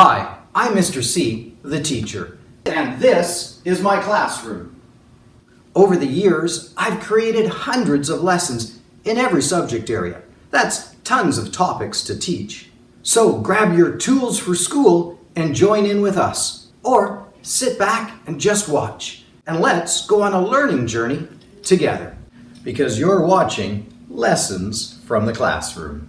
Hi, I'm Mr. C, the teacher, and this is my classroom. Over the years, I've created hundreds of lessons in every subject area. That's tons of topics to teach. So grab your tools for school and join in with us. Or sit back and just watch. And let's go on a learning journey together. Because you're watching Lessons from the Classroom.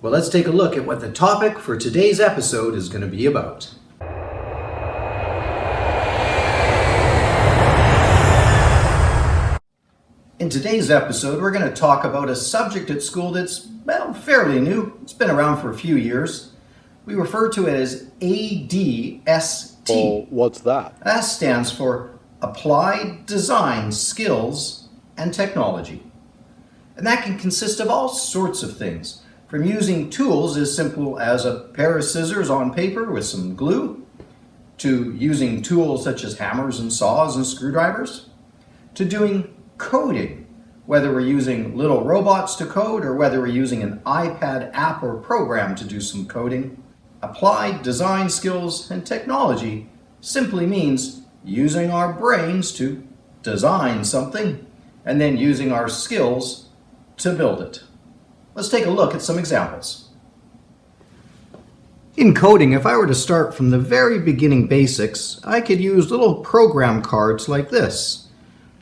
Well, let's take a look at what the topic for today's episode is going to be about. In today's episode, we're going to talk about a subject at school that's, fairly new. It's been around for a few years. We refer to it as ADST. Well, what's that? That stands for Applied Design Skills and Technology. And that can consist of all sorts of things. From using tools as simple as a pair of scissors on paper with some glue, to using tools such as hammers and saws and screwdrivers, to doing coding, whether we're using little robots to code or whether we're using an iPad app or program to do some coding. Applied design skills and technology simply means using our brains to design something and then using our skills to build it. Let's take a look at some examples. In coding, if I were to start from the very beginning basics, I could use little program cards like this.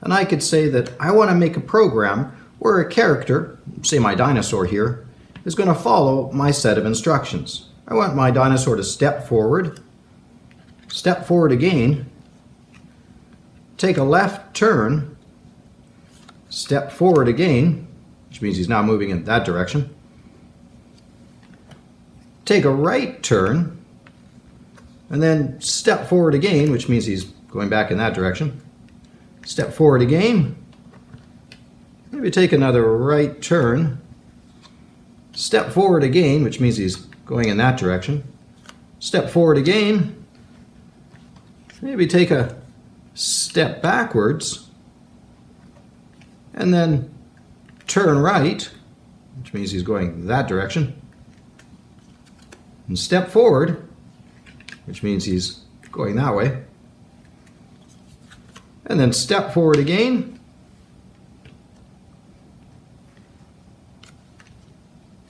And I could say that I want to make a program where a character, say my dinosaur here, is going to follow my set of instructions. I want my dinosaur to step forward again, take a left turn, step forward again, which means he's now moving in that direction. Take a right turn, and then step forward again, which means he's going back in that direction. Step forward again. Maybe take another right turn. Step forward again, which means he's going in that direction. Step forward again. Maybe take a step backwards. And then turn right, which means he's going that direction, and step forward, which means he's going that way, and then step forward again,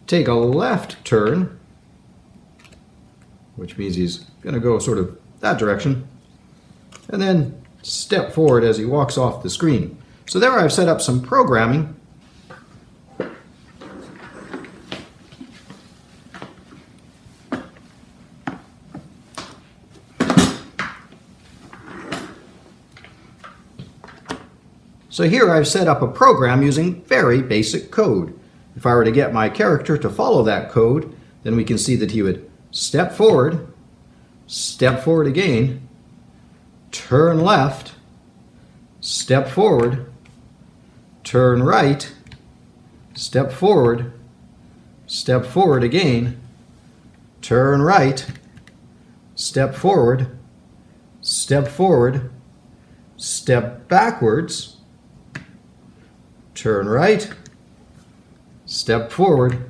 take a left turn, which means he's going to go sort of that direction, and then step forward as he walks off the screen. So there I've set up some programming. So here I've set up a program using very basic code. If I were to get my character to follow that code, then we can see that he would step forward again, turn left, step forward, turn right, step forward again, turn right, step forward, step backwards, turn right, step forward,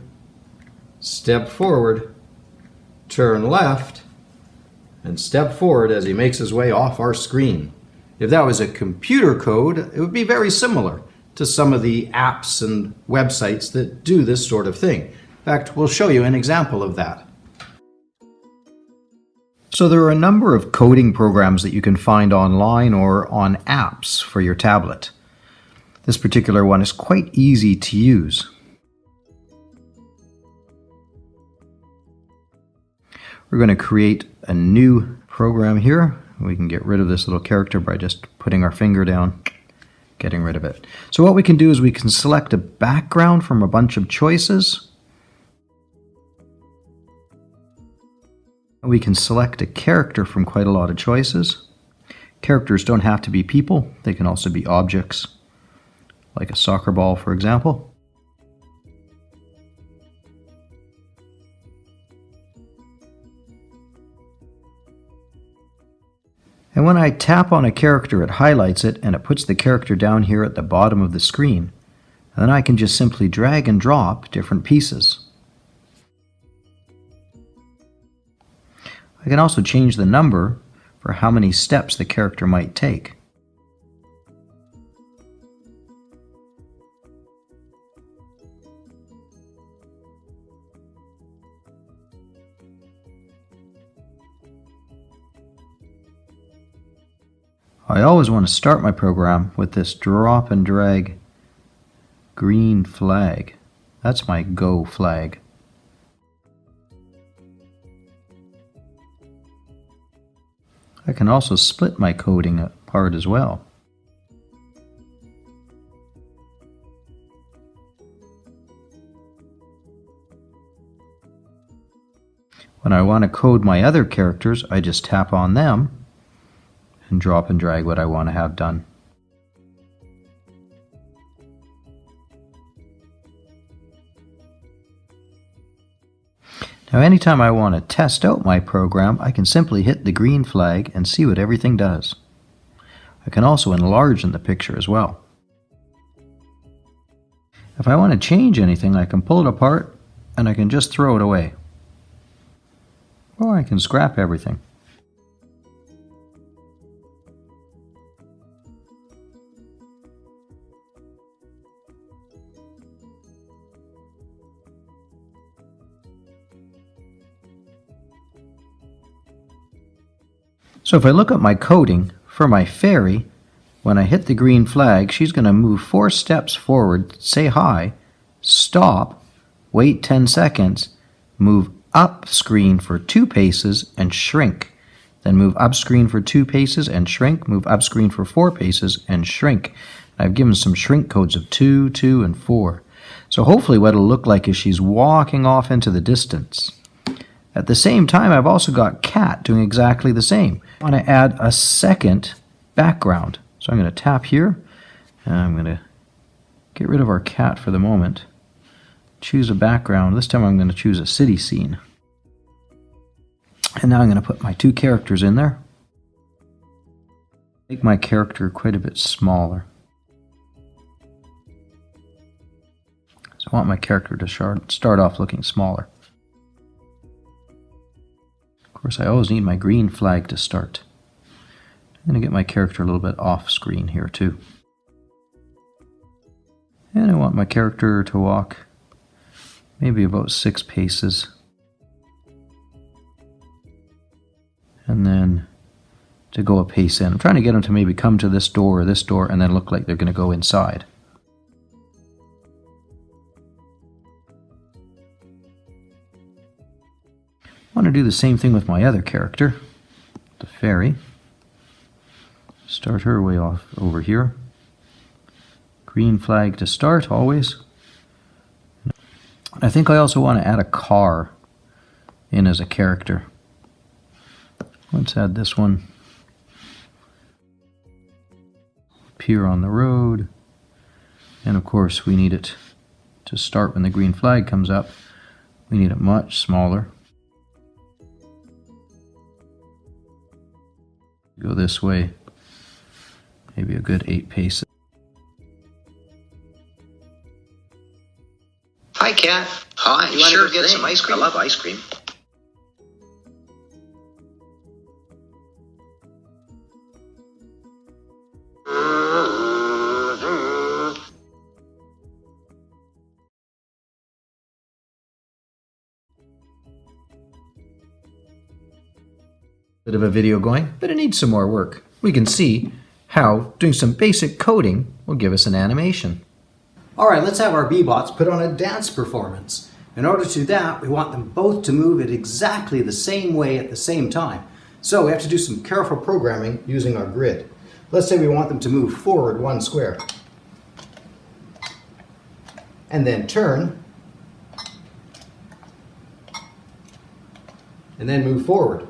turn left, and step forward as he makes his way off our screen. If that was a computer code, it would be very similar to some of the apps and websites that do this sort of thing. In fact, we'll show you an example of that. So there are a number of coding programs that you can find online or on apps for your tablet. This particular one is quite easy to use. We're going to create a new program here. We can get rid of this little character by just putting our finger down. getting rid of it. So what we can do is we can select a background from a bunch of choices. We can select a character from quite a lot of choices. Characters don't have to be people, they can also be objects, like a soccer ball, for example. And when I tap on a character, it highlights it and it puts the character down here at the bottom of the screen. And then I can just simply drag and drop different pieces. I can also change the number for how many steps the character might take. I always want to start my program with this drop and drag green flag. That's my go flag. I can also split my coding apart as well. When I want to code my other characters, I just tap on them and drop and drag what I want to have done. Now anytime I want to test out my program, I can simply hit the green flag and see what everything does. I can also enlarge in the picture as well. If I want to change anything, I can pull it apart and I can just throw it away. Or I can scrap everything. So if I look at my coding for my fairy, when I hit the green flag, she's going to move 4 steps forward, say hi, stop, wait 10 seconds, move up screen for 2 paces and shrink. Then move up screen for 2 paces and shrink, move up screen for 4 paces and shrink. I've given some shrink codes of 2, 2, and 4. So hopefully what it'll look like is she's walking off into the distance. At the same time, I've also got Cat doing exactly the same. I want to add a second background. So I'm going to tap here, and I'm going to get rid of our cat for the moment. Choose a background. This time I'm going to choose a city scene. And now I'm going to put my 2 characters in there. Make my character quite a bit smaller. So I want my character to start off looking smaller. Of course, I always need my green flag to start. I'm going to get my character a little bit off screen here too. And I want my character to walk maybe about 6 paces. And then to go a pace in. I'm trying to get them to maybe come to this door or this door and then look like they're going to go inside. I want to do the same thing with my other character, the fairy. Start her way off over here. Green flag to start, always. I think I also want to add a car in as a character. Let's add this one. Appear on the road. And of course we need it to start when the green flag comes up. We need it much smaller. Go this way, maybe a good 8 paces. Hi, Cat. Hi, You want sure to go get thing. some ice cream? I love ice cream. Bit of a video going, but it needs some more work. We can see how doing some basic coding will give us an animation. All right, let's have our B-bots put on a dance performance. In order to do that, we want them both to move at exactly the same way at the same time. So we have to do some careful programming using our grid. Let's say we want them to move forward 1 square. And then turn. And then move forward.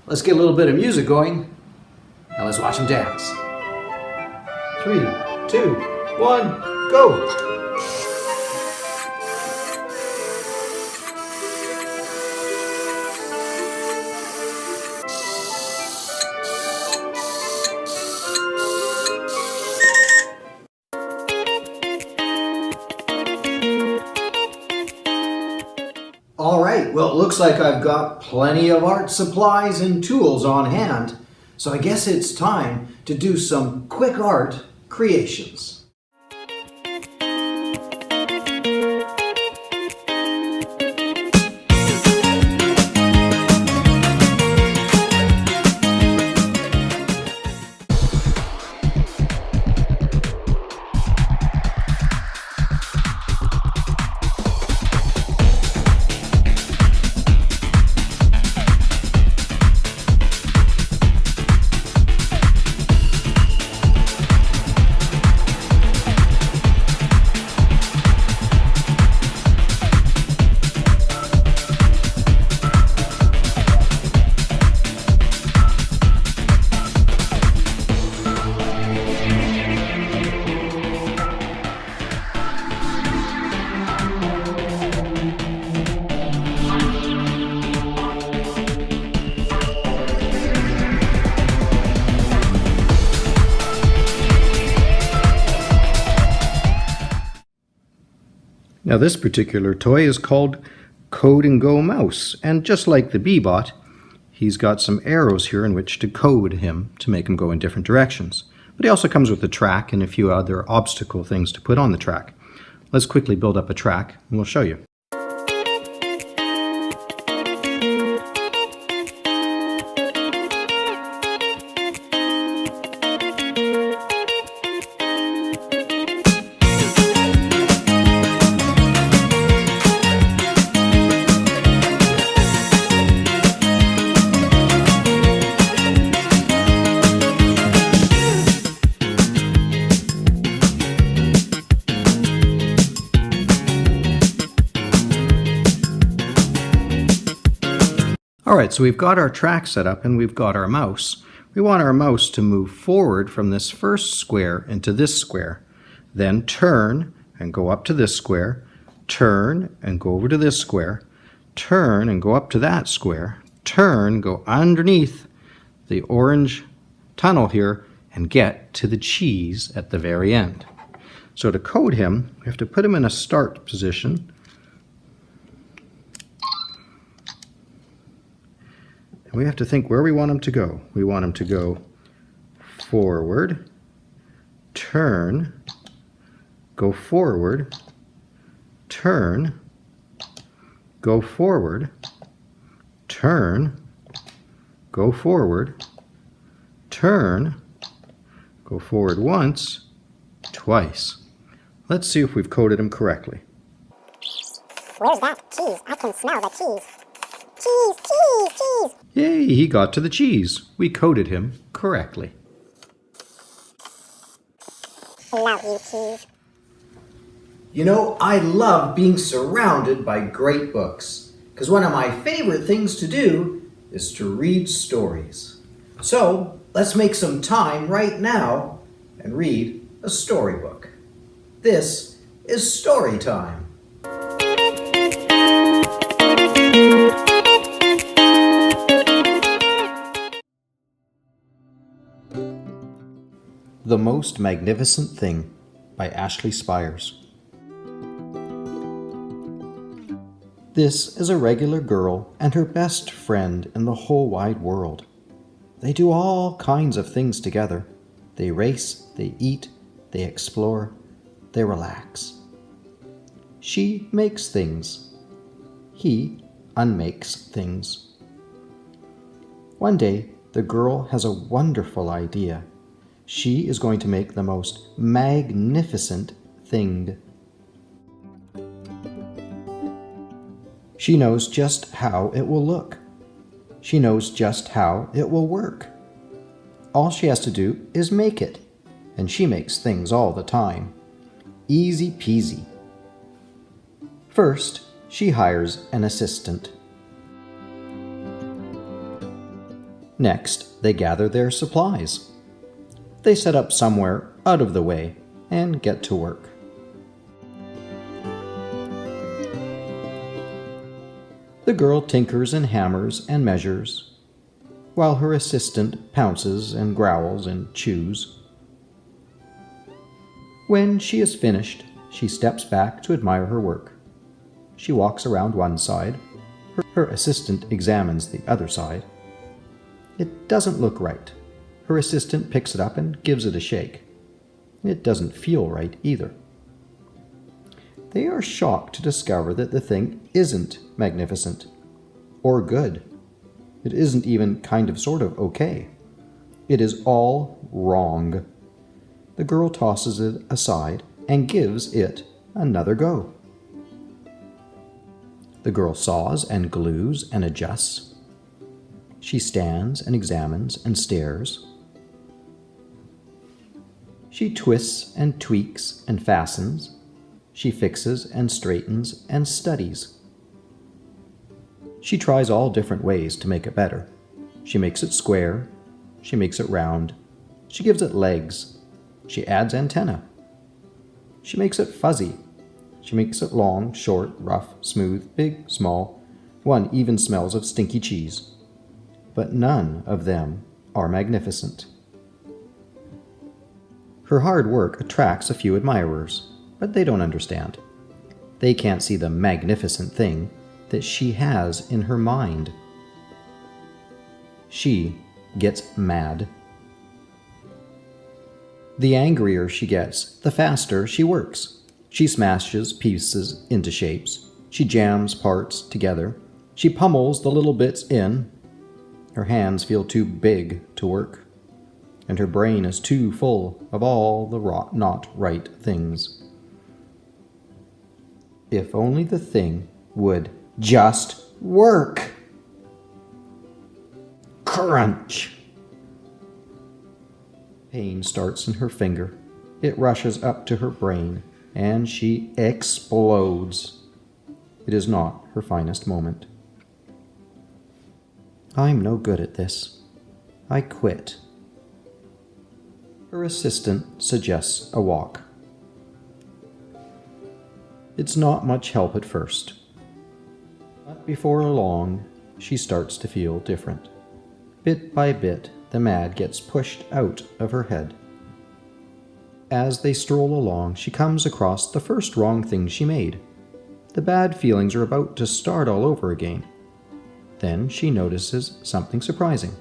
Let's get a little bit of music going. Now let's watch them dance. 3, 2, 1, go! All right, well, it looks like I've got plenty of art supplies and tools on hand, so I guess it's time to do some quick art creations. Now this particular toy is called Code and Go Mouse, and just like the Bee-Bot, he's got some arrows here in which to code him to make him go in different directions. But he also comes with a track and a few other obstacle things to put on the track. Let's quickly build up a track and we'll show you. Alright, so we've got our track set up and we've got our mouse. We want our mouse to move forward from this first square into this square. Then turn and go up to this square. Turn and go over to this square. Turn and go up to that square. Turn, go underneath the orange tunnel here and get to the cheese at the very end. So to code him, we have to put him in a start position. And we have to think where we want him to go. We want him to go forward, turn, go forward, turn, go forward, turn, go forward, turn, go forward once, twice. Let's see if we've coded him correctly. Where's that cheese? I can smell the cheese. Cheese, cheese, cheese! Yay, he got to the cheese. We coded him correctly. Love you, cheese. You know, I love being surrounded by great books, because one of my favorite things to do is to read stories. So, let's make some time right now and read a storybook. This is story time. The Most Magnificent Thing by Ashely Spires. This is a regular girl and her best friend in the whole wide world. They do all kinds of things together. They race, they eat, they explore, they relax. She makes things. He unmakes things. One day, the girl has a wonderful idea. She is going to make the most magnificent thing. She knows just how it will look. She knows just how it will work. All she has to do is make it, and she makes things all the time. Easy peasy. First, she hires an assistant. Next, they gather their supplies. They set up somewhere out of the way and get to work. The girl tinkers and hammers and measures, while her assistant pounces and growls and chews. When she is finished, she steps back to admire her work. She walks around one side. Her assistant examines the other side. It doesn't look right. Her assistant picks it up and gives it a shake. It doesn't feel right either. They are shocked to discover that the thing isn't magnificent or good. It isn't even kind of sort of okay. It is all wrong. The girl tosses it aside and gives it another go. The girl saws and glues and adjusts. She stands and examines and stares. She twists and tweaks and fastens. She fixes and straightens and studies. She tries all different ways to make it better. She makes it square. She makes it round. She gives it legs. She adds antennae. She makes it fuzzy. She makes it long, short, rough, smooth, big, small. One even smells of stinky cheese. But none of them are magnificent. Her hard work attracts a few admirers, but they don't understand. They can't see the magnificent thing that she has in her mind. She gets mad. The angrier she gets, the faster she works. She smashes pieces into shapes. She jams parts together. She pummels the little bits in. Her hands feel too big to work, and her brain is too full of all the not right things. If only the thing would just work. Crunch! Pain starts in her finger. It rushes up to her brain, and she explodes. It is not her finest moment. I'm no good at this. I quit. Her assistant suggests a walk. It's not much help at first. But before long, she starts to feel different. Bit by bit, the mad gets pushed out of her head. As they stroll along, she comes across the first wrong thing she made. The bad feelings are about to start all over again. Then she notices something surprising.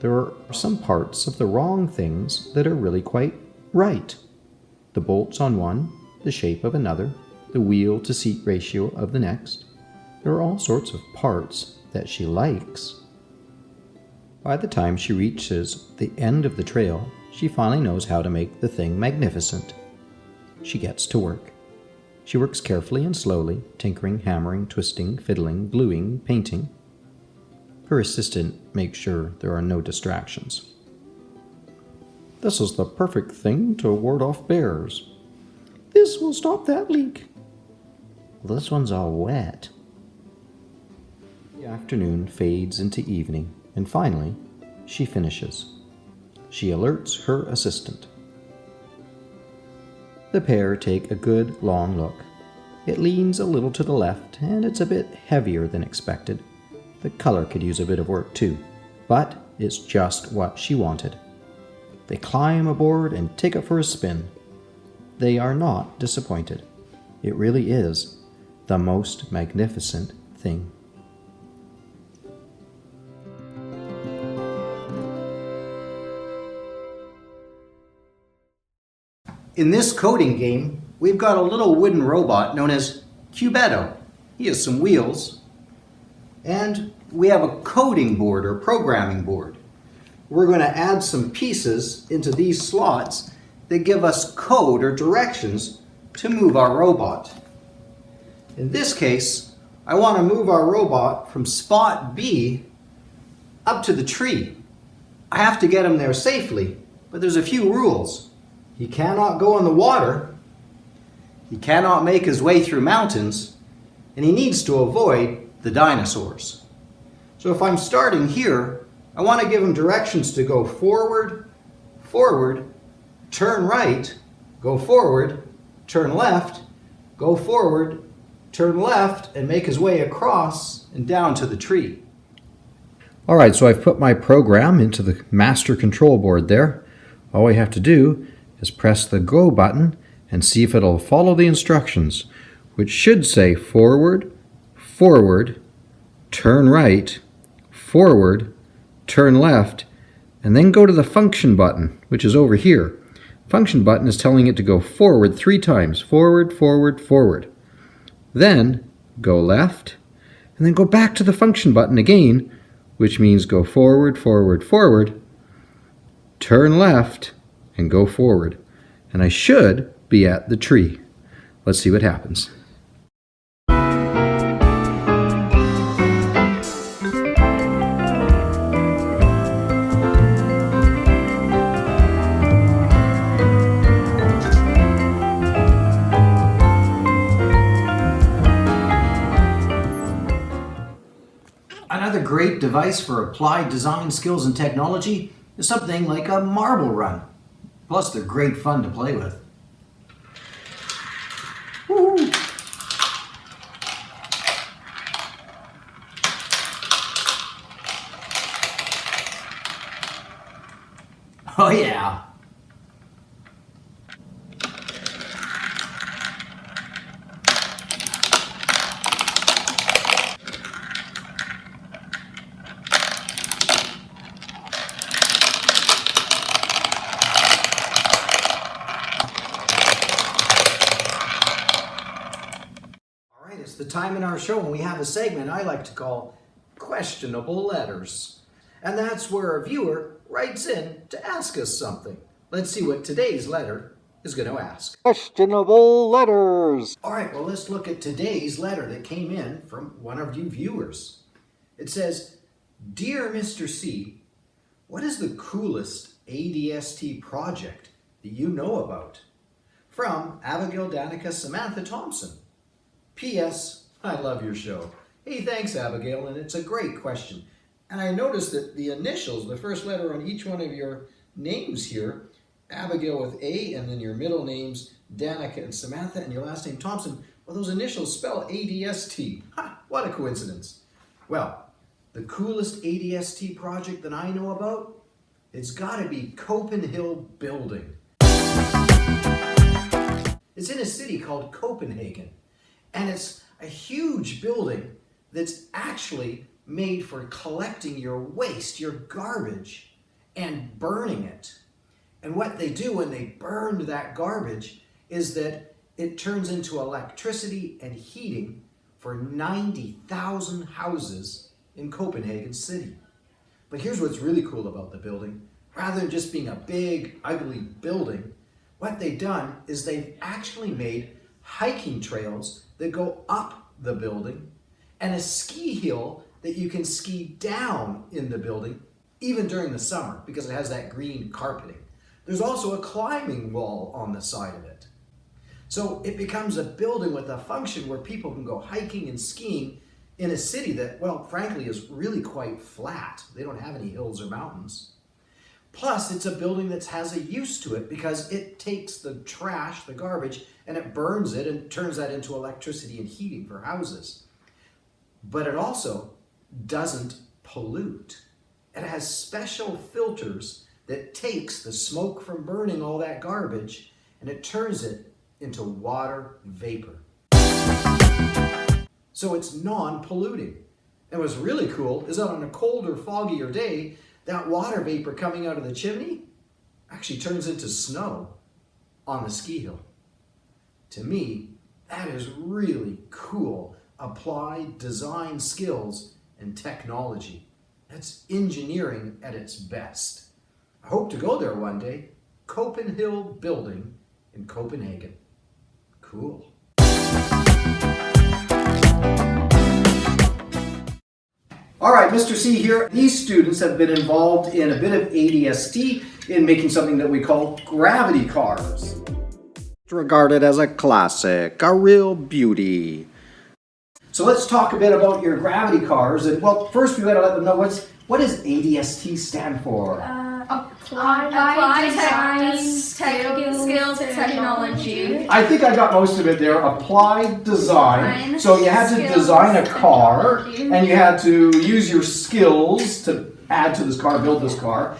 There are some parts of the wrong things that are really quite right. The bolts on one, the shape of another, the wheel-to-seat ratio of the next. There are all sorts of parts that she likes. By the time she reaches the end of the trail, she finally knows how to make the thing magnificent. She gets to work. She works carefully and slowly, tinkering, hammering, twisting, fiddling, gluing, painting. Her assistant makes sure there are no distractions. This is the perfect thing to ward off bears. This will stop that leak. This one's all wet. The afternoon fades into evening, and finally, she finishes. She alerts her assistant. The pair take a good long look. It leans a little to the left, and it's a bit heavier than expected. The color could use a bit of work too, but it's just what she wanted. They climb aboard and take it for a spin. They are not disappointed. It really is the most magnificent thing. In this coding game, we've got a little wooden robot known as Cubetto. He has some wheels. And we have a coding board or programming board. We're going to add some pieces into these slots that give us code or directions to move our robot. In this case, I want to move our robot from spot B up to the tree. I have to get him there safely, but there's a few rules. He cannot go in the water, he cannot make his way through mountains, and he needs to avoid the dinosaurs. So if I'm starting here, I want to give him directions to go forward, forward, turn right, go forward, turn left, go forward, turn left, and make his way across and down to the tree. All right, so I've put my program into the master control board there. All we have to do is press the go button and see if it'll follow the instructions, which should say forward, forward, turn right, forward, turn left, and then go to the function button, which is over here. Function button is telling it to go forward 3 times. Forward, forward, forward. Then go left, and then go back to the function button again, which means go forward, forward, forward, turn left, and go forward. And I should be at the tree. Let's see what happens. Another great device for applied design skills and technology is something like a marble run. Plus, they're great fun to play with. Woo! Oh yeah! It's the time in our show when we have a segment I like to call Questionable Letters. And that's where a viewer writes in to ask us something. Let's see what today's letter is going to ask. Questionable letters. All right, well, let's look at today's letter that came in from one of you viewers. It says, Dear Mr. C, what is the coolest ADST project that you know about? From Abigail, Danica, Samantha Thompson. P.S. I love your show. Hey, thanks, Abigail, and it's a great question. And I noticed that the initials, the first letter on each one of your names here, Abigail with A, and then your middle names, Danica and Samantha, and your last name, Thompson, well, those initials spell ADST. Ha, what a coincidence. Well, the coolest ADST project that I know about, it's got to be Copenhagen Building. It's in a city called Copenhagen. And it's a huge building that's actually made for collecting your waste, your garbage, and burning it. And what they do when they burn that garbage is that it turns into electricity and heating for 90,000 houses in Copenhagen City. But here's what's really cool about the building. Rather than just being a big, ugly building, what they've done is they've actually made hiking trails that go up the building and a ski hill that you can ski down in the building even during the summer because it has that green carpeting. There's also a climbing wall on the side of it. So it becomes a building with a function where people can go hiking and skiing in a city that, well, frankly, is really quite flat. They don't have any hills or mountains. Plus, it's a building that has a use to it because it takes the trash, the garbage, and it burns it and turns that into electricity and heating for houses. But it also doesn't pollute. It has special filters that takes the smoke from burning all that garbage and it turns it into water vapor. So it's non-polluting. And what's really cool is that on a colder, foggier day, that water vapor coming out of the chimney actually turns into snow on the ski hill. To me, that is really cool applied design skills and technology. That's engineering at its best. I hope to go there one day. Copenhagen Building in Copenhagen. Cool. All right, Mr. C here. These students have been involved in a bit of ADST in making something that we call gravity cars. It's regarded as a classic, a real beauty. So let's talk a bit about your gravity cars. And well, first we gotta let them know what does ADST stand for? Applied Design Skills Technology. I think I got most of it there. Applied design. So you had to design a car, and you had to use your skills to add to this car, build this car.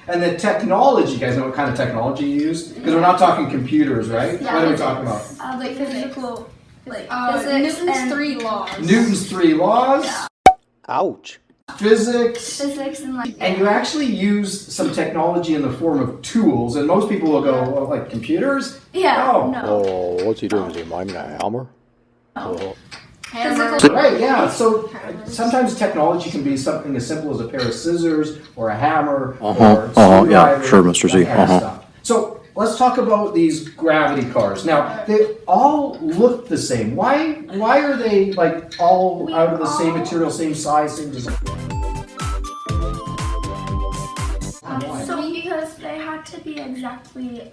And the technology, you guys know what kind of technology you use? Because we're not talking computers, right? Yeah. What are we talking about? Like physical, like Newton's physics and 3 laws. Newton's 3 laws. Yeah. Ouch. Physics. Physics and like. And you actually use some technology in the form of tools, and most people will go, well, like computers? Yeah. Oh. No. Oh, what's he doing? Is he miming a hammer? Oh. Physical. Right, yeah. So sometimes technology can be something as simple as a pair of scissors or a hammer or a yeah, sure, Mr. Z. that kind of stuff. So let's talk about these gravity cars. Now, they all look the same. Why are they like all out of the same material, same size, same design? So because they had to be exactly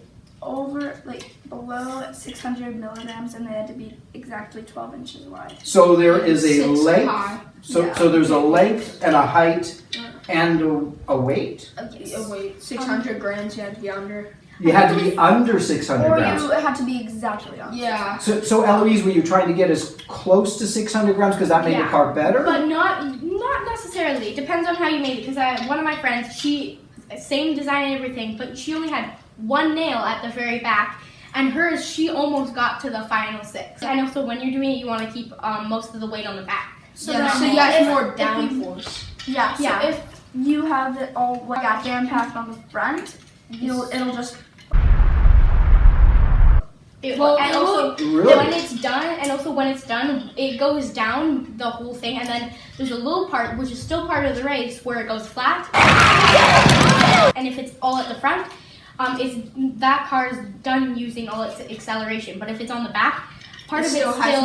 below 600 milligrams, and they had to be exactly 12 inches wide. So there is a 6 length. high. So there's a length and a height and a weight. Wait, 600 grams you had to be under. You had to be under 600 Or grams. you had to be exactly on. Yeah. So Eloise, were you trying to get as close to 600 grams because that made the Yeah. car better? But not necessarily. It depends on how you made it. Because one of my friends, same design and everything, but she only had one nail at the very back, and hers, she almost got to the final 6. And also, when you're doing it, you want to keep most of the weight on the back. So, Yeah, that so you means got if- more if downforce. Yeah. So Yeah. if you have it all jam packed on the front, it'll just. And Well, also, Really? when it's done, it goes down the whole thing, and then there's a little part which is still part of the race where it goes flat. And if it's all at the front, that car is done using all its acceleration. But if it's on the back, part of it still has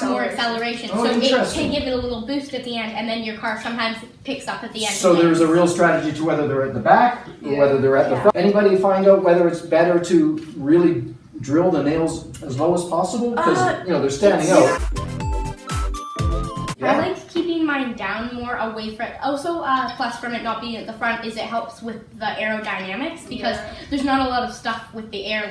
more acceleration. Oh, So it interesting. can give it a little boost at the end, and then your car sometimes picks up at the end. So there's a real strategy to whether they're at the back or whether they're at the front. Anybody find out whether it's better to really drill the nails as low as possible? Because, they're standing out. I like keeping mine down more away from it. Also, plus from it not being at the front is it helps with the aerodynamics because there's not a lot of stuff with the air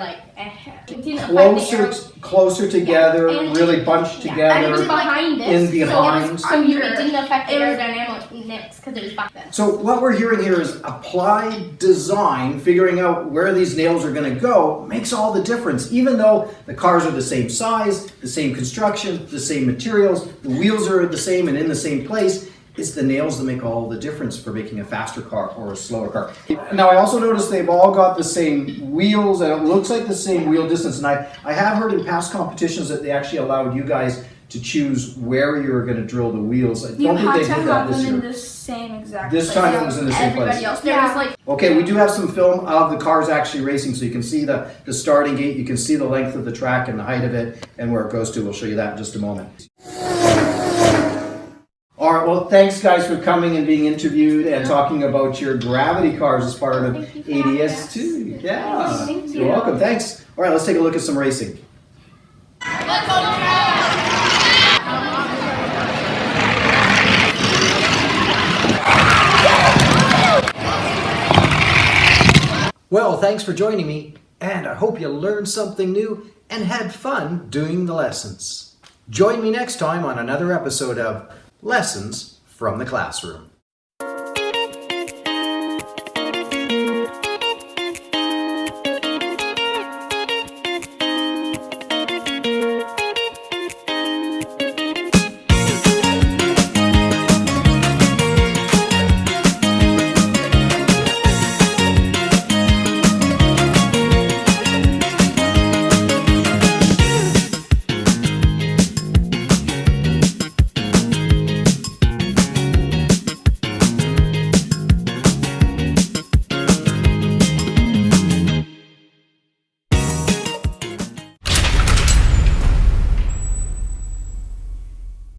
it didn't affect the aero. Closer together, And- really bunched And it was together. behind this. in behind. So it didn't affect the aerodynamics because it was back then. So what we're hearing here is applied design, figuring out where these nails are going to go, makes all the difference. Even though the cars are the same size, the same construction, the same materials, the wheels are the same and in the same place, it's the nails that make all the difference for making a faster car or a slower car. Now I also noticed they've all got the same wheels and it looks like the same wheel distance. And I have heard in past competitions that they actually allowed you guys to choose where you were going to drill the wheels. I You don't think had they to did that have this them in year. the same exact. This place. time it was in the same Everybody place. else, there was like. Okay, we do have some film of the cars actually racing, so you can see the starting gate, you can see the length of the track and the height of it, and where it goes to. We'll show you that in just a moment. All right, well, thanks guys for coming and being interviewed and talking about your gravity cars as part of ADS2. Yeah, Thank you. You're welcome, thanks. All right, let's take a look at some racing. Well, thanks for joining me, and I hope you learned something new and had fun doing the lessons. Join me next time on another episode of Lessons from the Classroom.